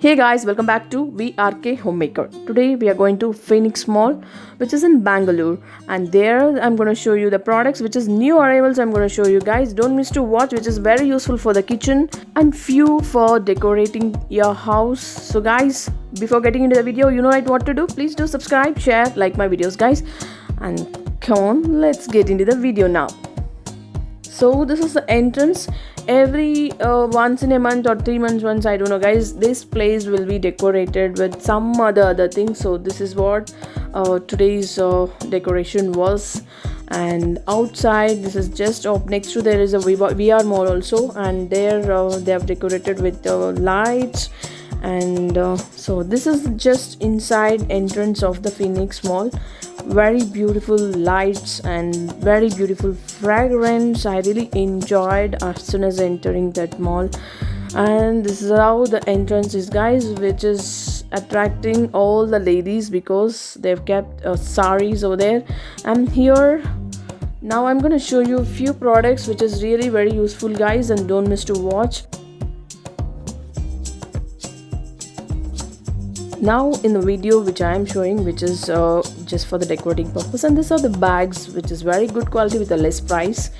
Hey guys, welcome back to VRK Homemaker. Today we are going to Phoenix Mall, which is in Bangalore, and there I'm going to show you the products which is new arrivals. I'm going to show you guys. Don't miss to watch, which is very useful for the kitchen and few for decorating your house. So guys, before getting into the video, you know right what to do. Please do subscribe, share, like my videos guys, and come on, let's get into the video now. So this is the entrance. Every once in a month or 3 months once, I don't know guys, this place will be decorated with some other thing. So this is what today's decoration was. And outside, this is just up next to, there is a VR mall also, and there they have decorated with lights. And so this is just inside entrance of the Phoenix Mall. Very beautiful lights and very beautiful fragrance. I really enjoyed as soon as entering that mall. And this is how the entrance is guys, which is attracting all the ladies because they've kept saris over there. And here now I'm going to show you a few products which is really very useful guys, and don't miss to watch. Now in the video which I am showing, which is just for the decorating purpose, and these are the bags which is very good quality with a less price.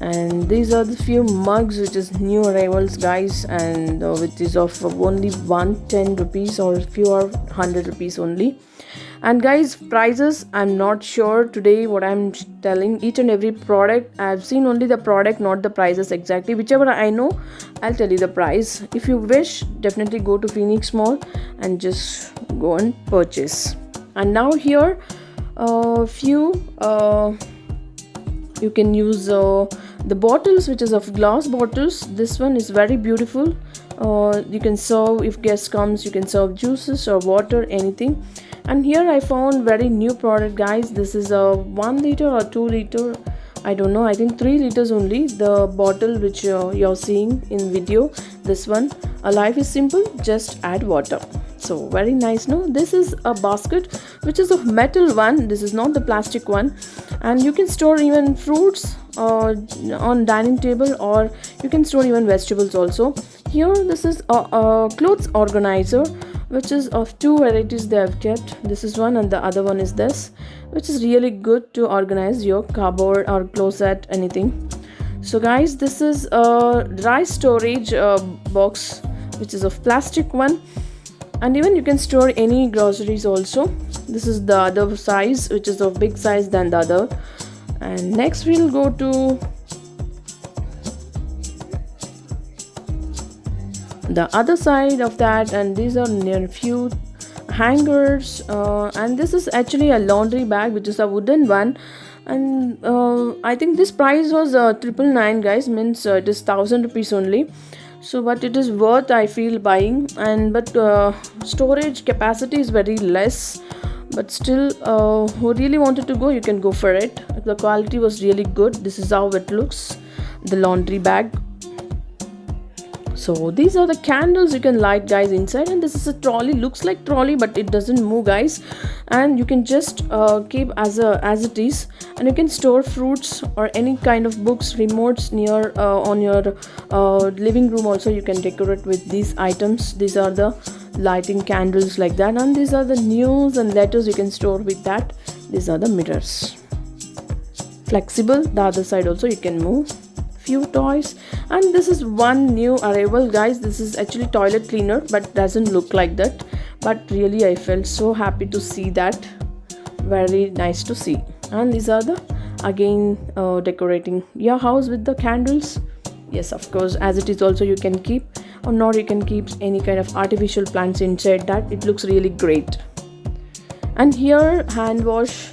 And these are the few mugs which is new arrivals guys, and which is of only 110 rupees or few are 100 rupees only. And guys, prices I'm not sure today what I'm telling. Each and every product I've seen only the product, not the prices exactly. Whichever I know, I'll tell you the price. If you wish, definitely go to Phoenix Mall and just go and purchase. And now here few you can use the bottles which is of glass bottles. This one is very beautiful. You can serve, if guests comes, you can serve juices or water, anything. And here I found very new product guys. This is a 1 liter or 2 liter, I don't know, I think 3 liters only. The bottle which you're seeing in video, this one, a life is simple, just add water. So very nice. No, this is a basket which is of metal one. This is not the plastic one. And you can store even fruits on dining table, or you can store even vegetables also. Here this is a clothes organizer, which is of two varieties they have kept. This is one and the other one is this, which is really good to organize your cupboard or closet, anything. So guys, this is a dry storage box which is of plastic one, and even you can store any groceries also. This is the other size, which is of big size than the other. And next we'll go to the other side of that, and these are near few hangers, and this is actually a laundry bag which is a wooden one. And I think this price was 999 guys, means it is 1000 rupees only. So but it is worth, I feel, buying. And but storage capacity is very less, but still who really wanted to go, you can go for it. The quality was really good. This is how it looks, the laundry bag. So these are the candles you can light guys inside. And this is a trolley, looks like trolley but it doesn't move guys, and you can just keep as it is. And you can store fruits or any kind of books, remotes near on your living room also. You can decorate with these items. These are the lighting candles like that, and these are the news and letters you can store with that. These are the mirrors, flexible. The other side also you can move. Few toys. And this is one new arrival guys. This is actually toilet cleaner but doesn't look like that, but really I felt so happy to see that. Very nice to see. And these are the again decorating your house with the candles. Yes, of course, as it is also you can keep, or not you can keep any kind of artificial plants inside that. It looks really great. And here hand wash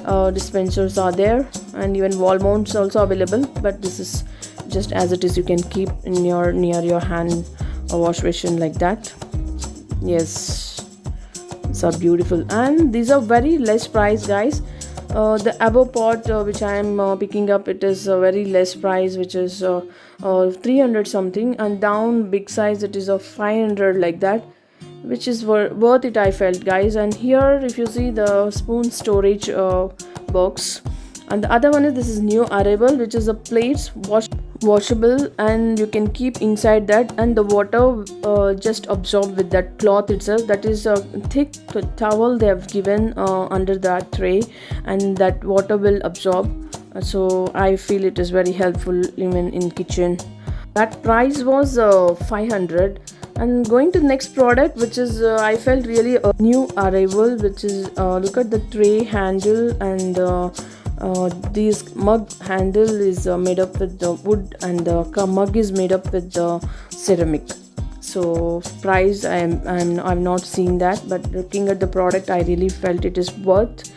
dispensers are there, and even wall mounts also available, but this is just as it is. You can keep in your near your hand wash basin like that. Yes, it's are beautiful. And these are very less price guys. The above pot which I am picking up, it is a very less price, which is 300 something, and down big size it is of 500 like that, which is worth it, I felt guys. And here if you see the spoon storage box, and the other one is, this is new arrival, which is a plates washable, and you can keep inside that, and the water just absorb with that cloth itself. That is a thick towel they have given under that tray, and that water will absorb. So I feel it is very helpful even in kitchen. That price was 500. And going to the next product, which is I felt really a new arrival, which is look at the tray handle, and this mug handle is made up with the wood, and the mug is made up with the ceramic. So price, I've not seen that, but looking at the product I really felt it is worth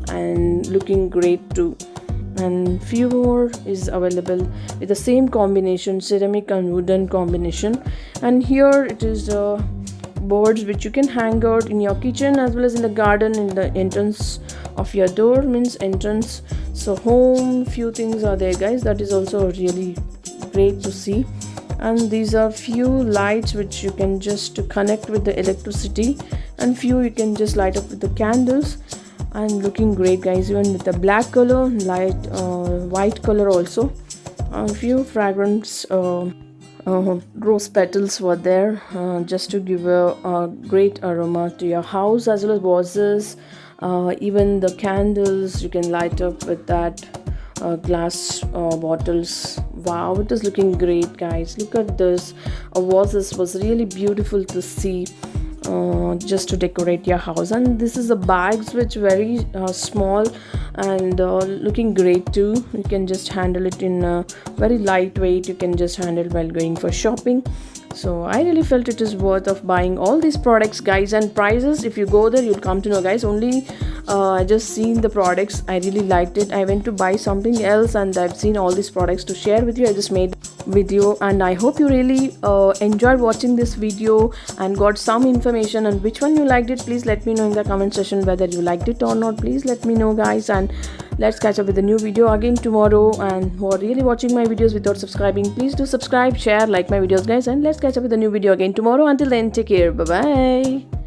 and looking great too. And few more is available with the same combination, ceramic and wooden combination. And here it is boards which you can hang out in your kitchen as well as in the garden, in the entrance of your door, means entrance. So home, few things are there guys, that is also really great to see. And these are few lights which you can just connect with the electricity, and few you can just light up with the candles, and looking great guys, even with the black color, light white color also. A few fragrance rose petals were there, just to give a great aroma to your house, as well as vases, even the candles you can light up with that glass bottles. Wow, it is looking great guys. Look at this, vases was really beautiful to see, just to decorate your house. And this is the bags which very small and looking great too. You can just handle it in very lightweight, you can just handle while going for shopping. So I really felt it is worth of buying all these products guys. And prices, if you go there you'll come to know guys. Only I just seen the products, I really liked it. I went to buy something else and I've seen all these products to share with you. I just made video, and I hope you really enjoyed watching this video and got some information. And which one you liked it, please let me know in the comment section. Whether you liked it or not, please let me know guys. And let's catch up with a new video again tomorrow. And who are really watching my videos without subscribing, please do subscribe, share, like my videos guys. And let's catch up with a new video again tomorrow. Until then, take care, bye bye.